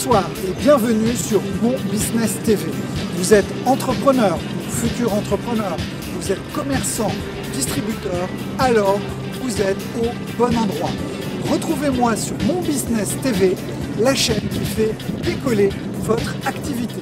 Bonsoir et bienvenue sur Mon Business TV. Vous êtes entrepreneur, futur entrepreneur, vous êtes commerçant, distributeur, alors vous êtes au bon endroit. Retrouvez-moi sur Mon Business TV, la chaîne qui fait décoller votre activité.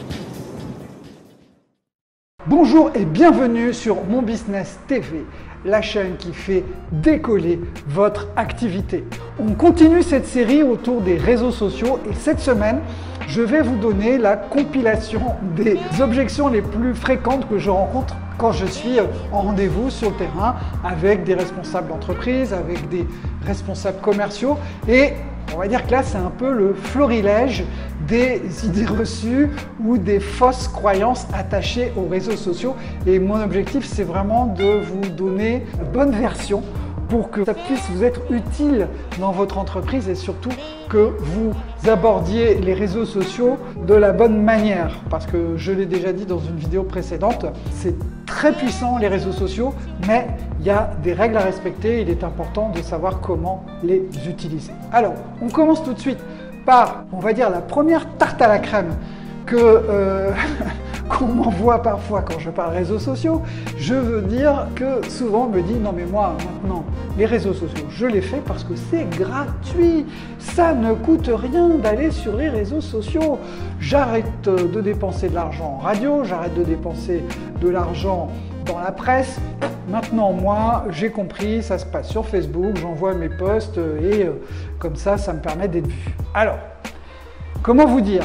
Bonjour et bienvenue sur Mon Business TV, la chaîne qui fait décoller votre activité. On continue cette série autour des réseaux sociaux et cette semaine, je vais vous donner la compilation des objections les plus fréquentes que je rencontre quand je suis en rendez-vous sur le terrain avec des responsables d'entreprise, avec des responsables commerciaux et on va dire que là, c'est un peu le florilège des idées reçues ou des fausses croyances attachées aux réseaux sociaux. Et mon objectif, c'est vraiment de vous donner la bonne version pour que ça puisse vous être utile dans votre entreprise et surtout que vous abordiez les réseaux sociaux de la bonne manière. Parce que je l'ai déjà dit dans une vidéo précédente, c'est très puissant les réseaux sociaux, mais il y a des règles à respecter et il est important de savoir comment les utiliser. Alors, on commence tout de suite par, on va dire, la première tarte à la crème qu'on m'envoie parfois quand je parle réseaux sociaux. Je veux dire que souvent on me dit non mais moi maintenant les réseaux sociaux je les fais parce que c'est gratuit, ça ne coûte rien d'aller sur les réseaux sociaux, j'arrête de dépenser de l'argent en radio, j'arrête de dépenser de l'argent dans la presse. Maintenant, moi, j'ai compris, ça se passe sur Facebook, j'envoie mes posts et comme ça me permet d'être vu. Alors, comment vous dire ?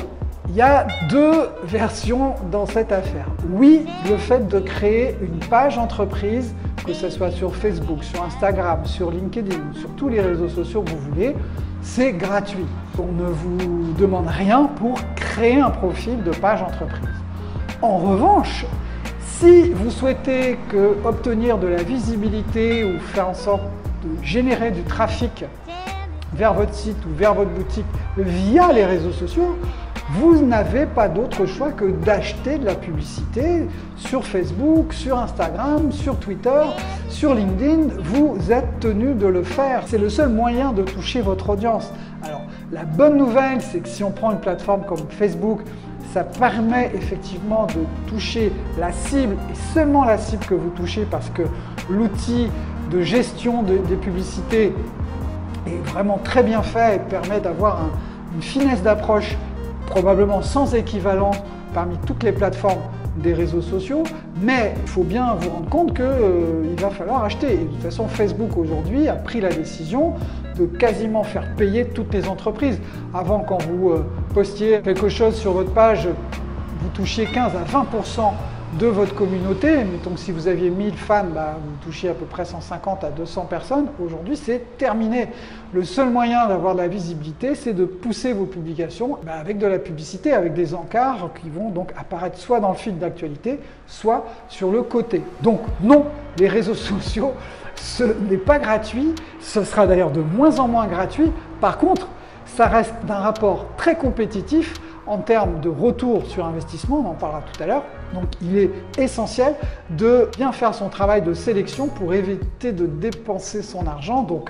Il y a deux versions dans cette affaire. Oui, le fait de créer une page entreprise, que ce soit sur Facebook, sur Instagram, sur LinkedIn, sur tous les réseaux sociaux que vous voulez, c'est gratuit. On ne vous demande rien pour créer un profil de page entreprise. En revanche, si vous souhaitez obtenir de la visibilité ou faire en sorte de générer du trafic vers votre site ou vers votre boutique via les réseaux sociaux, vous n'avez pas d'autre choix que d'acheter de la publicité sur Facebook, sur Instagram, sur Twitter, sur LinkedIn. Vous êtes tenu de le faire. C'est le seul moyen de toucher votre audience. Alors, la bonne nouvelle, c'est que si on prend une plateforme comme Facebook, ça permet effectivement de toucher la cible et seulement la cible que vous touchez parce que l'outil de gestion des publicités est vraiment très bien fait et permet d'avoir une finesse d'approche probablement sans équivalent parmi toutes les plateformes des réseaux sociaux, mais il faut bien vous rendre compte qu'il va falloir acheter. Et de toute façon, Facebook aujourd'hui a pris la décision de quasiment faire payer toutes les entreprises. Avant, quand vous postiez quelque chose sur votre page, vous touchiez 15 à 20% de votre communauté. Mettons que si vous aviez 1000 fans, vous touchiez à peu près 150 à 200 personnes. Aujourd'hui, c'est terminé. Le seul moyen d'avoir de la visibilité, c'est de pousser vos publications avec de la publicité, avec des encarts qui vont donc apparaître soit dans le fil d'actualité, soit sur le côté. Donc non, les réseaux sociaux, ce n'est pas gratuit. Ce sera d'ailleurs de moins en moins gratuit. Par contre, ça reste d'un rapport très compétitif en termes de retour sur investissement, on en parlera tout à l'heure. Donc il est essentiel de bien faire son travail de sélection pour éviter de dépenser son argent. Donc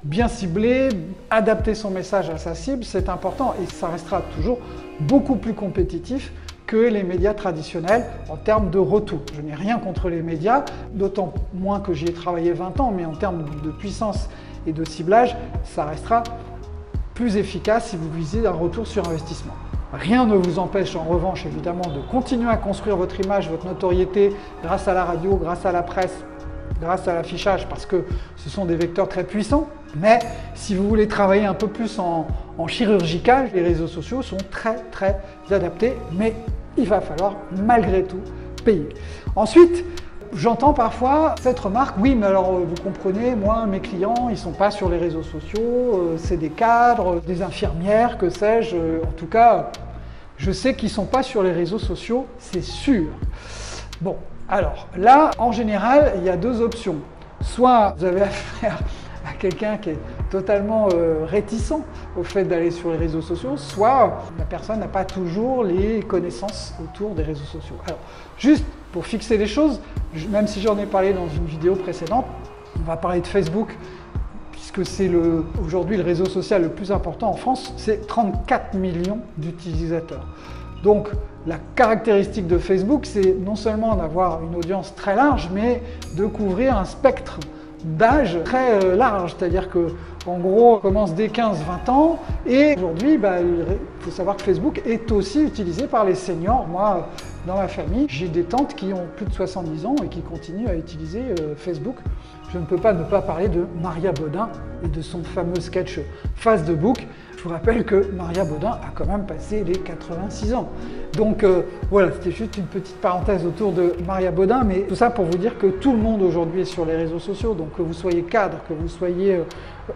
bien cibler, adapter son message à sa cible, c'est important et ça restera toujours beaucoup plus compétitif que les médias traditionnels en termes de retour. Je n'ai rien contre les médias, d'autant moins que j'y ai travaillé 20 ans, mais en termes de puissance et de ciblage, ça restera plus efficace si vous visez un retour sur investissement. Rien ne vous empêche en revanche évidemment de continuer à construire votre image, votre notoriété grâce à la radio, grâce à la presse, grâce à l'affichage parce que ce sont des vecteurs très puissants. Mais si vous voulez travailler un peu plus en chirurgical, les réseaux sociaux sont très adaptés, mais il va falloir malgré tout payer. Ensuite, j'entends parfois cette remarque, oui mais alors vous comprenez, moi mes clients ils ne sont pas sur les réseaux sociaux, c'est des cadres, des infirmières, que sais-je, en tout cas je sais qu'ils ne sont pas sur les réseaux sociaux, c'est sûr. Bon, alors là en général il y a deux options, soit vous avez affaire à quelqu'un qui est totalement réticent au fait d'aller sur les réseaux sociaux, soit la personne n'a pas toujours les connaissances autour des réseaux sociaux. Alors, juste pour fixer les choses, même si j'en ai parlé dans une vidéo précédente, on va parler de Facebook, puisque puisque c'est aujourd'hui le réseau social le plus important en France, c'est 34 millions d'utilisateurs. Donc la caractéristique de Facebook, c'est non seulement d'avoir une audience très large, mais de couvrir un spectre d'âge très large, c'est-à-dire que en gros, on commence dès 15-20 ans et aujourd'hui, il faut savoir que Facebook est aussi utilisé par les seniors. Moi, dans ma famille, j'ai des tantes qui ont plus de 70 ans et qui continuent à utiliser Facebook. Je ne peux pas ne pas parler de Maria Bodin et de son fameux sketch Face de Book. Je vous rappelle que Maria Bodin a quand même passé les 86 ans. Donc voilà, c'était juste une petite parenthèse autour de Maria Bodin, mais tout ça pour vous dire que tout le monde aujourd'hui est sur les réseaux sociaux. Donc que vous soyez cadre, que vous soyez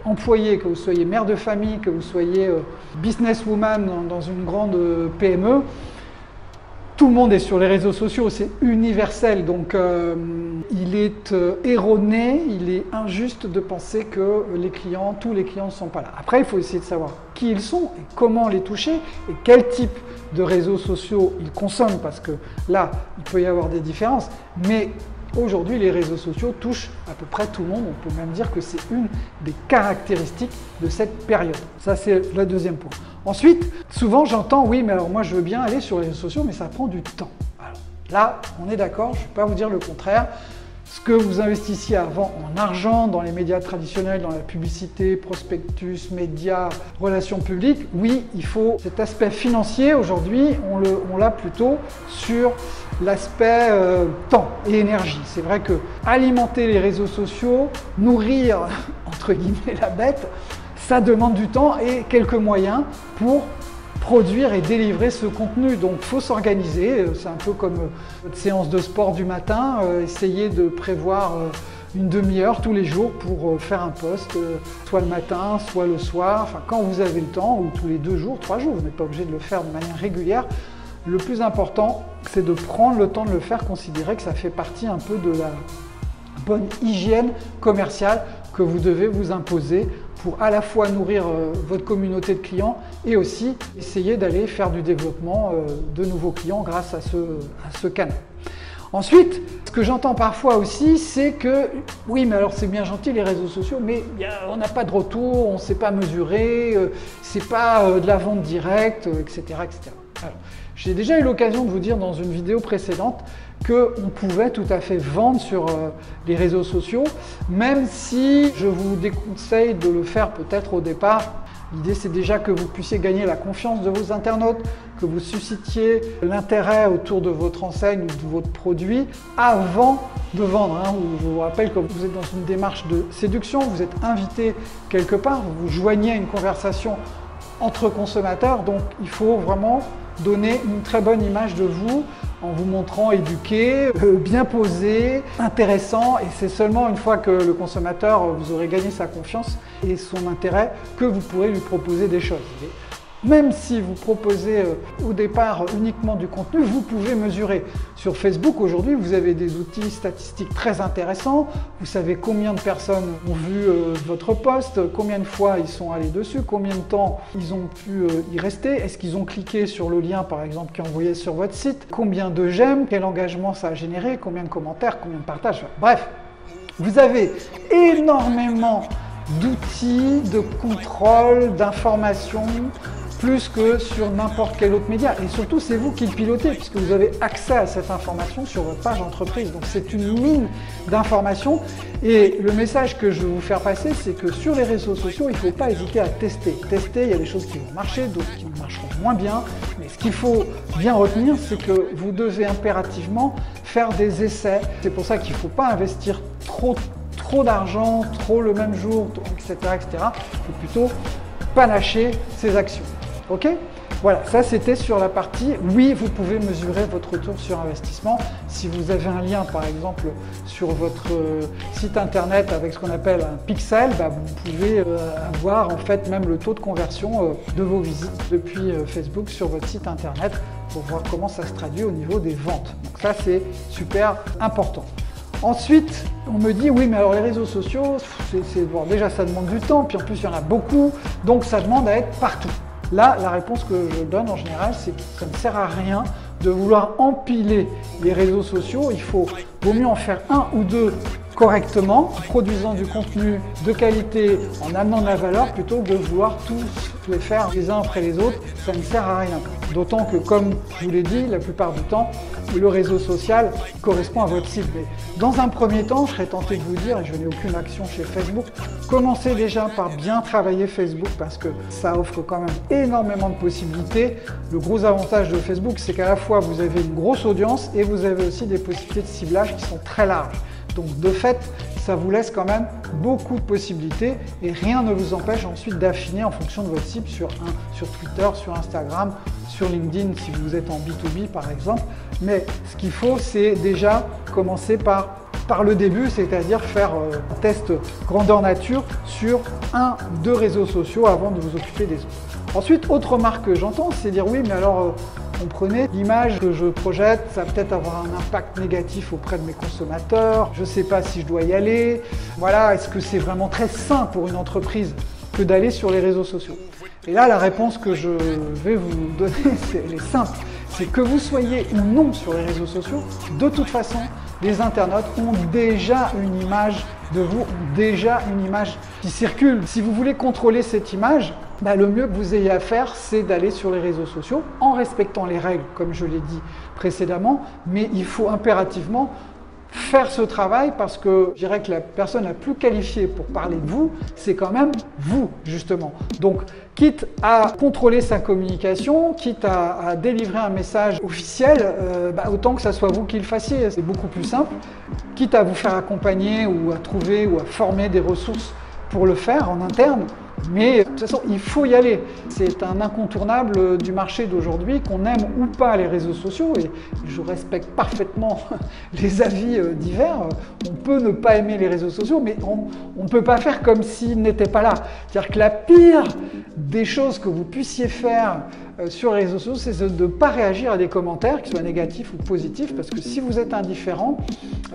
employé, que vous soyez mère de famille, que vous soyez businesswoman dans une grande PME, tout le monde est sur les réseaux sociaux, c'est universel, donc il est erroné, il est injuste de penser que tous les clients ne sont pas là. Après, il faut essayer de savoir qui ils sont et comment les toucher et quel type de réseaux sociaux ils consomment, parce que là, il peut y avoir des différences, mais aujourd'hui, les réseaux sociaux touchent à peu près tout le monde. On peut même dire que c'est une des caractéristiques de cette période. Ça, c'est le deuxième point. Ensuite, souvent j'entends, oui, mais alors moi je veux bien aller sur les réseaux sociaux, mais ça prend du temps. Alors, là, on est d'accord, je ne vais pas vous dire le contraire. Ce que vous investissiez avant en argent, dans les médias traditionnels, dans la publicité, prospectus, médias, relations publiques, oui, il faut cet aspect financier. Aujourd'hui, on l'a plutôt sur l'aspect temps et énergie. C'est vrai que alimenter les réseaux sociaux, nourrir, entre guillemets, la bête, ça demande du temps et quelques moyens pour produire et délivrer ce contenu. Donc il faut s'organiser, c'est un peu comme votre séance de sport du matin, essayez de prévoir une demi-heure tous les jours pour faire un post, soit le matin, soit le soir, enfin quand vous avez le temps, ou tous les 2 jours, 3 jours, vous n'êtes pas obligé de le faire de manière régulière. Le plus important, c'est de prendre le temps de le faire, considérer que ça fait partie un peu de la bonne hygiène commerciale que vous devez vous imposer pour à la fois nourrir votre communauté de clients et aussi essayer d'aller faire du développement de nouveaux clients grâce à ce canal. Ensuite, ce que j'entends parfois aussi, c'est que oui, mais alors c'est bien gentil les réseaux sociaux, mais on n'a pas de retour, on ne sait pas mesurer, c'est pas de la vente directe, etc. etc. Alors, j'ai déjà eu l'occasion de vous dire dans une vidéo précédente qu'on pouvait tout à fait vendre sur les réseaux sociaux, même si je vous déconseille de le faire peut-être au départ. L'idée, c'est déjà que vous puissiez gagner la confiance de vos internautes, que vous suscitiez l'intérêt autour de votre enseigne ou de votre produit avant de vendre. Je vous rappelle que vous êtes dans une démarche de séduction, vous êtes invité quelque part, vous vous joignez à une conversation entre consommateurs, donc il faut vraiment donner une très bonne image de vous en vous montrant éduqué, bien posé, intéressant, et c'est seulement une fois que le consommateur, vous aurez gagné sa confiance et son intérêt que vous pourrez lui proposer des choses. Même si vous proposez au départ uniquement du contenu, vous pouvez mesurer. Sur Facebook, aujourd'hui, vous avez des outils statistiques très intéressants. Vous savez combien de personnes ont vu votre post, combien de fois ils sont allés dessus, combien de temps ils ont pu y rester, est-ce qu'ils ont cliqué sur le lien, par exemple, qui est envoyé sur votre site, combien de j'aime, quel engagement ça a généré, combien de commentaires, combien de partages. Bref, vous avez énormément d'outils, de contrôle, d'informations, plus que sur n'importe quel autre média. Et surtout, c'est vous qui le pilotez, puisque vous avez accès à cette information sur votre page entreprise. Donc c'est une mine d'informations. Et le message que je veux vous faire passer, c'est que sur les réseaux sociaux, il ne faut pas hésiter à tester. Tester, il y a des choses qui vont marcher, d'autres qui marcheront moins bien. Mais ce qu'il faut bien retenir, c'est que vous devez impérativement faire des essais. C'est pour ça qu'il ne faut pas investir trop d'argent, trop le même jour, etc. etc. Il faut plutôt panacher ses actions. Ok? Voilà, ça c'était sur la partie oui, vous pouvez mesurer votre retour sur investissement. Si vous avez un lien par exemple sur votre site internet avec ce qu'on appelle un pixel, vous pouvez avoir en fait même le taux de conversion de vos visites depuis Facebook sur votre site internet pour voir comment ça se traduit au niveau des ventes. Donc ça c'est super important. Ensuite, on me dit oui, mais alors les réseaux sociaux, bon, déjà ça demande du temps, puis en plus il y en a beaucoup, donc ça demande à être partout. Là, la réponse que je donne en général, c'est que ça ne sert à rien de vouloir empiler les réseaux sociaux. Vaut mieux en faire un ou deux correctement, en produisant du contenu de qualité, en amenant de la valeur, plutôt que de vouloir tous les faire les uns après les autres. Ça ne sert à rien. D'autant que, comme je vous l'ai dit, la plupart du temps, le réseau social correspond à votre cible. Mais dans un premier temps, je serais tenté de vous dire, et je n'ai aucune action chez Facebook, commencez déjà par bien travailler Facebook parce que ça offre quand même énormément de possibilités. Le gros avantage de Facebook, c'est qu'à la fois vous avez une grosse audience et vous avez aussi des possibilités de ciblage qui sont très larges. Donc de fait, ça vous laisse quand même beaucoup de possibilités et rien ne vous empêche ensuite d'affiner en fonction de votre cible sur Twitter, sur Instagram, sur LinkedIn si vous êtes en B2B par exemple. Mais ce qu'il faut, c'est déjà commencer par le début, c'est-à-dire faire un test grandeur nature sur 1-2 réseaux sociaux avant de vous occuper des autres. Ensuite, autre remarque que j'entends, c'est dire oui, mais alors comprenez, l'image que je projette, ça va peut-être avoir un impact négatif auprès de mes consommateurs, je ne sais pas si je dois y aller. Voilà, est-ce que c'est vraiment très sain pour une entreprise que d'aller sur les réseaux sociaux? Et là, la réponse que je vais vous donner, elle est simple. C'est que vous soyez ou non sur les réseaux sociaux, de toute façon, les internautes ont déjà une image de vous, ont déjà une image qui circule. Si vous voulez contrôler cette image, le mieux que vous ayez à faire, c'est d'aller sur les réseaux sociaux en respectant les règles, comme je l'ai dit précédemment, mais il faut impérativement faire ce travail parce que je dirais que la personne la plus qualifiée pour parler de vous, c'est quand même vous, justement. Donc, quitte à contrôler sa communication, quitte à délivrer un message officiel, autant que ça soit vous qui le fassiez. C'est beaucoup plus simple. Quitte à vous faire accompagner ou à trouver ou à former des ressources pour le faire en interne. Mais de toute façon, il faut y aller. C'est un incontournable du marché d'aujourd'hui, qu'on aime ou pas les réseaux sociaux. Et je respecte parfaitement les avis divers. On peut ne pas aimer les réseaux sociaux, mais on ne peut pas faire comme s'ils n'étaient pas là. C'est-à-dire que la pire des choses que vous puissiez faire sur les réseaux sociaux, c'est de ne pas réagir à des commentaires, qu'ils soient négatifs ou positifs, parce que si vous êtes indifférent,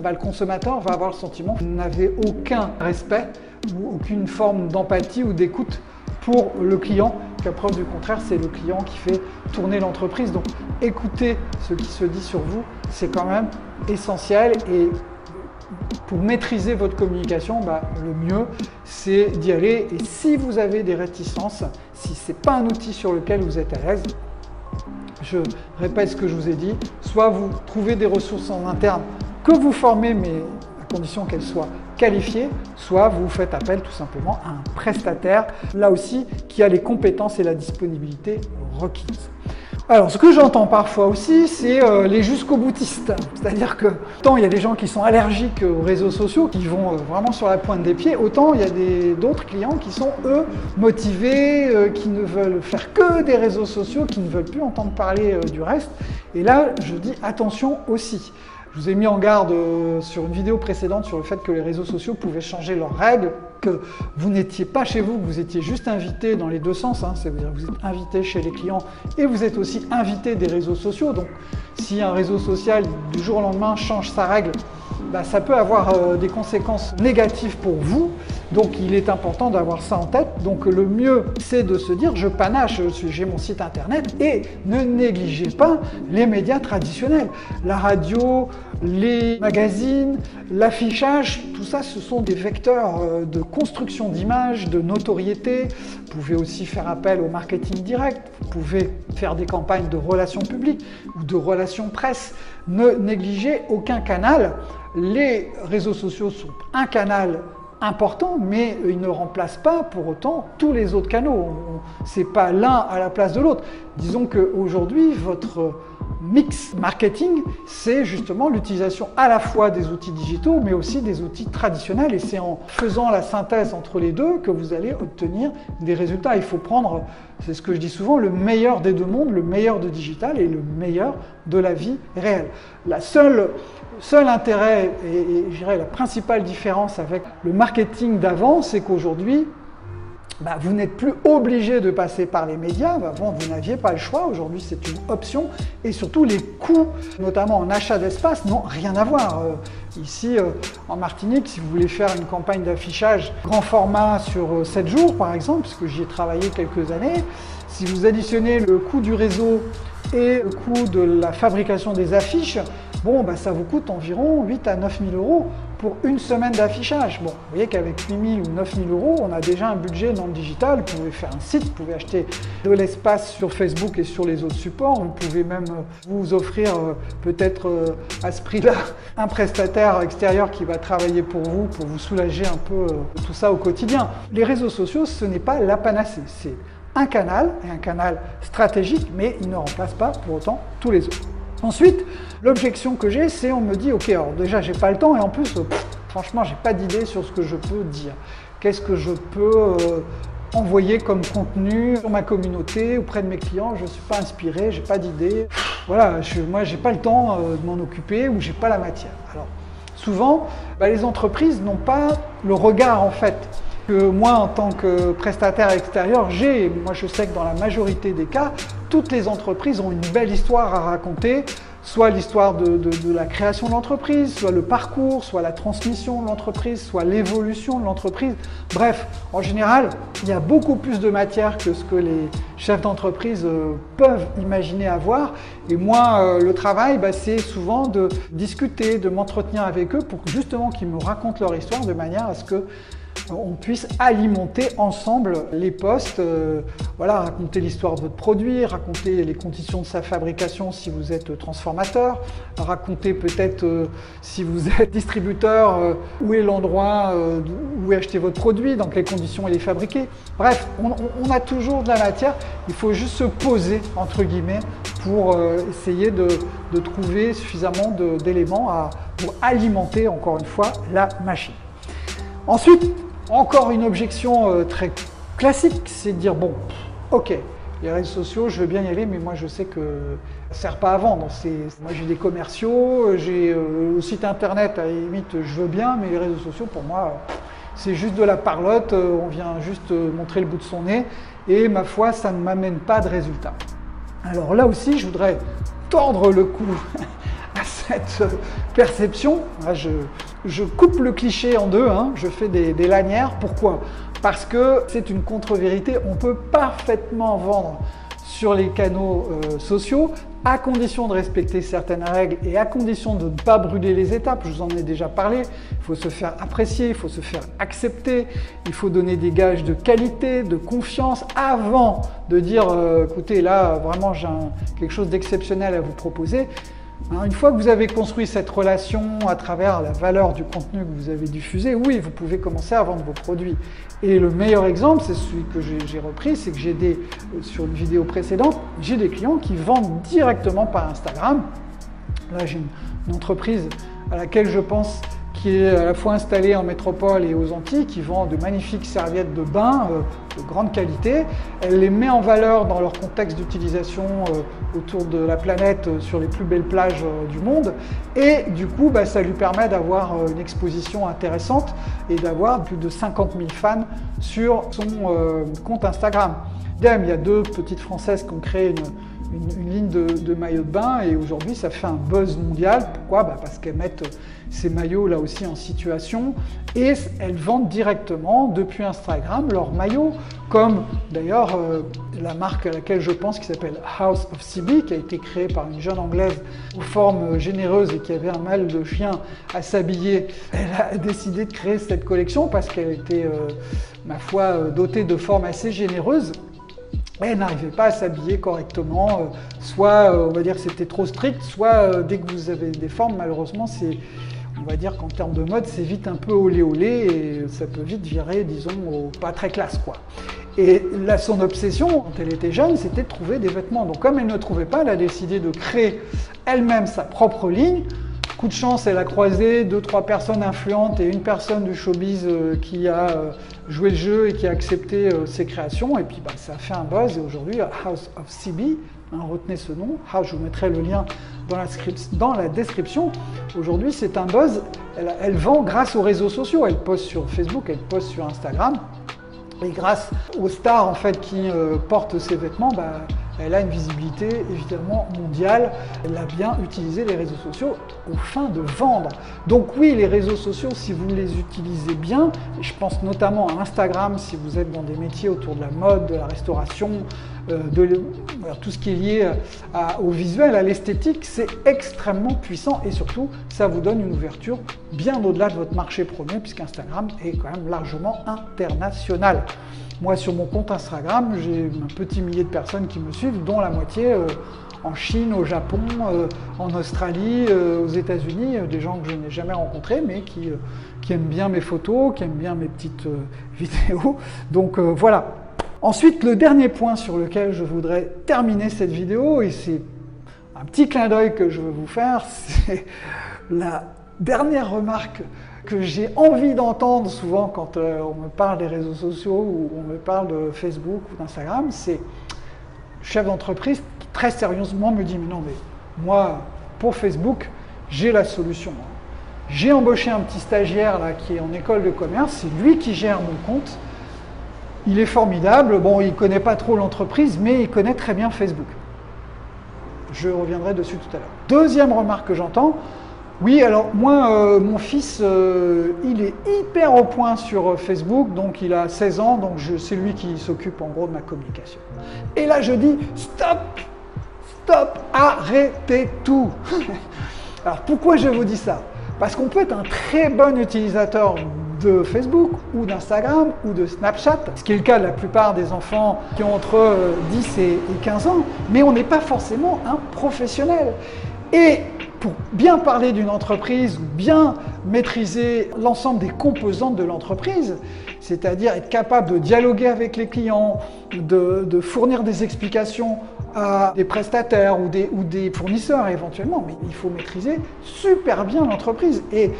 le consommateur va avoir le sentiment que vous n'avez aucun respect ou aucune forme d'empathie ou d'écoute pour le client, qu'à preuve du contraire, c'est le client qui fait tourner l'entreprise. Donc écoutez ce qui se dit sur vous, c'est quand même essentiel et pour maîtriser votre communication, le mieux, c'est d'y aller. Et si vous avez des réticences, si ce n'est pas un outil sur lequel vous êtes à l'aise, je répète ce que je vous ai dit, soit vous trouvez des ressources en interne que vous formez, mais à condition qu'elles soient qualifiées, soit vous faites appel tout simplement à un prestataire, là aussi, qui a les compétences et la disponibilité requises. Alors, ce que j'entends parfois aussi, c'est les jusqu'au-boutistes. C'est-à-dire que, autant il y a des gens qui sont allergiques aux réseaux sociaux, qui vont vraiment sur la pointe des pieds, autant il y a d'autres clients qui sont, eux, motivés, qui ne veulent faire que des réseaux sociaux, qui ne veulent plus entendre parler du reste. Et là, je dis attention aussi. Je vous ai mis en garde sur une vidéo précédente sur le fait que les réseaux sociaux pouvaient changer leurs règles, que vous n'étiez pas chez vous, que vous étiez juste invité dans les deux sens, c'est-à-dire que vous êtes invité chez les clients et vous êtes aussi invité des réseaux sociaux. Donc si un réseau social du jour au lendemain change sa règle, ça peut avoir des conséquences négatives pour vous. Donc il est important d'avoir ça en tête. Donc le mieux, c'est de se dire, je panache, j'ai mon site internet et ne négligez pas les médias traditionnels. La radio, les magazines, l'affichage, tout ça, ce sont des vecteurs de construction d'images, de notoriété. Vous pouvez aussi faire appel au marketing direct. Vous pouvez faire des campagnes de relations publiques ou de relations presse. Ne négligez aucun canal. Les réseaux sociaux sont un canal important, mais ils ne remplacent pas pour autant tous les autres canaux. C'est pas l'un à la place de l'autre. Disons qu'aujourd'hui, votre mix marketing, c'est justement l'utilisation à la fois des outils digitaux, mais aussi des outils traditionnels. Et c'est en faisant la synthèse entre les deux que vous allez obtenir des résultats. Il faut prendre, c'est ce que je dis souvent, le meilleur des deux mondes, le meilleur de digital et le meilleur de la vie réelle. La seul intérêt et je dirais la principale différence avec le marketing d'avant, c'est qu'aujourd'hui, vous n'êtes plus obligé de passer par les médias. Avant, vous n'aviez pas le choix. Aujourd'hui, c'est une option. Et surtout, les coûts, notamment en achat d'espace, n'ont rien à voir. Ici, en Martinique, si vous voulez faire une campagne d'affichage grand format sur 7 jours, par exemple, puisque j'y ai travaillé quelques années, si vous additionnez le coût du réseau et le coût de la fabrication des affiches, ça vous coûte environ 8 à 9 000 euros pour une semaine d'affichage. Bon, vous voyez qu'avec 8 000 ou 9 000 euros, on a déjà un budget dans le digital. Vous pouvez faire un site, vous pouvez acheter de l'espace sur Facebook et sur les autres supports. Vous pouvez même vous offrir peut-être à ce prix-là un prestataire extérieur qui va travailler pour vous soulager un peu tout ça au quotidien. Les réseaux sociaux, ce n'est pas la panacée. C'est un canal, et un canal stratégique, mais il ne remplace pas pour autant tous les autres. Ensuite, l'objection que j'ai, c'est on me dit, ok, alors déjà j'ai pas le temps et en plus, franchement, j'ai pas d'idée sur ce que je peux dire. Qu'est-ce que je peux envoyer comme contenu sur ma communauté, auprès de mes clients? Je ne suis pas inspiré, j'ai pas d'idée. Voilà, moi j'ai pas le temps de m'en occuper ou j'ai pas la matière. Alors, souvent, les entreprises n'ont pas le regard en fait que moi en tant que prestataire extérieur j'ai. Moi je sais que dans la majorité des cas, toutes les entreprises ont une belle histoire à raconter, soit l'histoire de la création de l'entreprise, soit le parcours, soit la transmission de l'entreprise, soit l'évolution de l'entreprise. Bref, en général, il y a beaucoup plus de matière que ce que les chefs d'entreprise peuvent imaginer avoir. Et moi, le travail, c'est souvent de discuter, de m'entretenir avec eux pour justement qu'ils me racontent leur histoire de manière à ce que on puisse alimenter ensemble les posts, voilà, raconter l'histoire de votre produit, raconter les conditions de sa fabrication si vous êtes transformateur, raconter peut-être si vous êtes distributeur, où est l'endroit où est acheté votre produit, dans quelles conditions il est fabriqué. Bref, on a toujours de la matière, il faut juste se poser, entre guillemets, pour essayer de trouver suffisamment d'éléments pour alimenter, encore une fois, la machine. Ensuite, encore une objection très classique, c'est de dire, bon, ok, les réseaux sociaux, je veux bien y aller, mais moi je sais que ça ne sert pas à vendre. Moi j'ai des commerciaux, j'ai le site internet, à la limite je veux bien, mais les réseaux sociaux pour moi, c'est juste de la parlotte, on vient juste montrer le bout de son nez, et ma foi, ça ne m'amène pas de résultat. Alors là aussi, je voudrais tordre le cou à cette perception. Là, je coupe le cliché en deux, je fais des lanières. Pourquoi? Parce que c'est une contre-vérité. On peut parfaitement vendre sur les canaux sociaux à condition de respecter certaines règles et à condition de ne pas brûler les étapes. Je vous en ai déjà parlé. Il faut se faire apprécier, il faut se faire accepter, il faut donner des gages de qualité, de confiance avant de dire écoutez, là vraiment j'ai quelque chose d'exceptionnel à vous proposer. Alors, une fois que vous avez construit cette relation à travers la valeur du contenu que vous avez diffusé, oui, vous pouvez commencer à vendre vos produits. Et le meilleur exemple, c'est celui que j'ai repris, c'est que sur une vidéo précédente, j'ai des clients qui vendent directement par Instagram. Là, j'ai une entreprise à laquelle je pense qui est à la fois installée en métropole et aux Antilles, qui vend de magnifiques serviettes de bain de grande qualité. Elle les met en valeur dans leur contexte d'utilisation autour de la planète sur les plus belles plages du monde. Et du coup, ça lui permet d'avoir une exposition intéressante et d'avoir plus de 50 000 fans sur son compte Instagram. Idem, il y a deux petites Françaises qui ont créé une ligne de maillots de bain et aujourd'hui ça fait un buzz mondial. Pourquoi? Parce qu'elles mettent ces maillots là aussi en situation et elles vendent directement depuis Instagram leurs maillots, comme d'ailleurs la marque à laquelle je pense qui s'appelle House of CB, qui a été créée par une jeune anglaise aux formes généreuses et qui avait un mal de chien à s'habiller. Elle a décidé de créer cette collection parce qu'elle était, ma foi, dotée de formes assez généreuses. Elle n'arrivait pas à s'habiller correctement, soit on va dire que c'était trop strict, soit dès que vous avez des formes, malheureusement, on va dire qu'en termes de mode, c'est vite un peu olé olé et ça peut vite virer, disons, pas très classe quoi. Et là, son obsession, quand elle était jeune, c'était de trouver des vêtements. Donc comme elle ne trouvait pas, elle a décidé de créer elle-même sa propre ligne. Coup de chance, elle a croisé 2-3 personnes influentes et une personne du showbiz qui a joué le jeu et qui a accepté ses créations. Et puis ça a fait un buzz et aujourd'hui, House of CB, retenez ce nom, je vous mettrai le lien dans la description. Aujourd'hui, c'est un buzz, elle vend grâce aux réseaux sociaux, elle poste sur Facebook, elle poste sur Instagram. Et grâce aux stars en fait, qui portent ces vêtements, elle a une visibilité évidemment mondiale. Elle a bien utilisé les réseaux sociaux aux fins de vendre. Donc oui, les réseaux sociaux, si vous les utilisez bien, et je pense notamment à Instagram si vous êtes dans des métiers autour de la mode, de la restauration, tout ce qui est lié au visuel, à l'esthétique, c'est extrêmement puissant et surtout, ça vous donne une ouverture bien au-delà de votre marché premier puisqu'Instagram est quand même largement international. Moi, sur mon compte Instagram, j'ai un petit millier de personnes qui me suivent, dont la moitié en Chine, au Japon, en Australie, aux États-Unis, des gens que je n'ai jamais rencontrés, mais qui aiment bien mes photos, qui aiment bien mes petites vidéos. Donc voilà. Ensuite, le dernier point sur lequel je voudrais terminer cette vidéo, et c'est un petit clin d'œil que je veux vous faire, c'est la dernière remarque que j'ai envie d'entendre souvent quand on me parle des réseaux sociaux ou on me parle de Facebook ou d'Instagram, c'est le chef d'entreprise qui très sérieusement me dit « Mais non, mais moi, pour Facebook, j'ai la solution. J'ai embauché un petit stagiaire là, qui est en école de commerce, c'est lui qui gère mon compte. Il est formidable, bon, il ne connaît pas trop l'entreprise, mais il connaît très bien Facebook. » Je reviendrai dessus tout à l'heure. Deuxième remarque que j'entends, oui, alors moi, mon fils, il est hyper au point sur Facebook, donc il a 16 ans, donc c'est lui qui s'occupe en gros de ma communication. Et là, je dis, stop, stop, arrêtez tout. Alors pourquoi je vous dis ça? Parce qu'on peut être un très bon utilisateur de Facebook ou d'Instagram ou de Snapchat, ce qui est le cas de la plupart des enfants qui ont entre 10 et 15 ans, mais on n'est pas forcément un professionnel. Et pour bien parler d'une entreprise, bien maîtriser l'ensemble des composantes de l'entreprise, c'est-à-dire être capable de dialoguer avec les clients, de fournir des explications à des prestataires ou des fournisseurs éventuellement, mais il faut maîtriser super bien l'entreprise. Et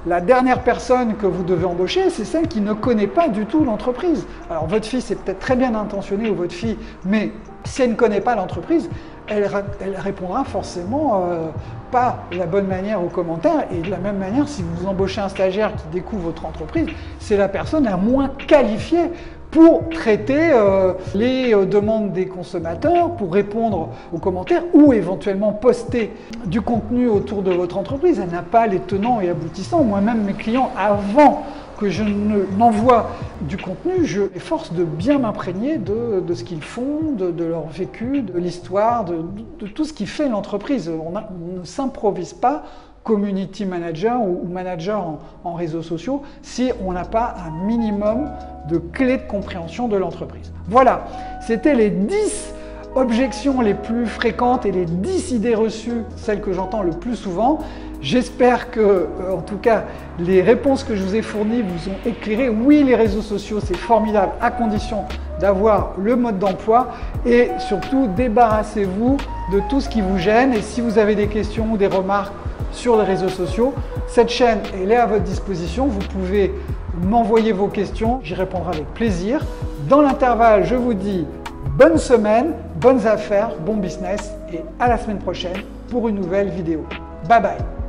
la dernière personne que vous devez embaucher, c'est celle qui ne connaît pas du tout l'entreprise. Alors votre fils est peut-être très bien intentionné ou votre fille, mais si elle ne connaît pas l'entreprise, elle répondra forcément pas de la bonne manière aux commentaires. Et de la même manière, si vous embauchez un stagiaire qui découvre votre entreprise, c'est la personne la moins qualifiée pour traiter les demandes des consommateurs, pour répondre aux commentaires ou éventuellement poster du contenu autour de votre entreprise. Elle n'a pas les tenants et aboutissants. Moi-même, mes clients, avant que je n'envoie du contenu, je m'efforce de bien m'imprégner de ce qu'ils font, de leur vécu, de l'histoire, de tout ce qui fait l'entreprise. On ne s'improvise pas community manager ou manager en réseaux sociaux si on n'a pas un minimum de clés de compréhension de l'entreprise. Voilà, c'était les 10 objections les plus fréquentes et les 10 idées reçues, celles que j'entends le plus souvent. J'espère que, en tout cas, les réponses que je vous ai fournies vous ont éclairé. Oui, les réseaux sociaux, c'est formidable à condition d'avoir le mode d'emploi et surtout, débarrassez-vous de tout ce qui vous gêne. Et si vous avez des questions ou des remarques sur les réseaux sociaux, cette chaîne elle est à votre disposition. Vous pouvez m'envoyer vos questions, j'y répondrai avec plaisir. Dans l'intervalle, je vous dis bonne semaine, bonnes affaires, bon business et à la semaine prochaine pour une nouvelle vidéo. Bye bye.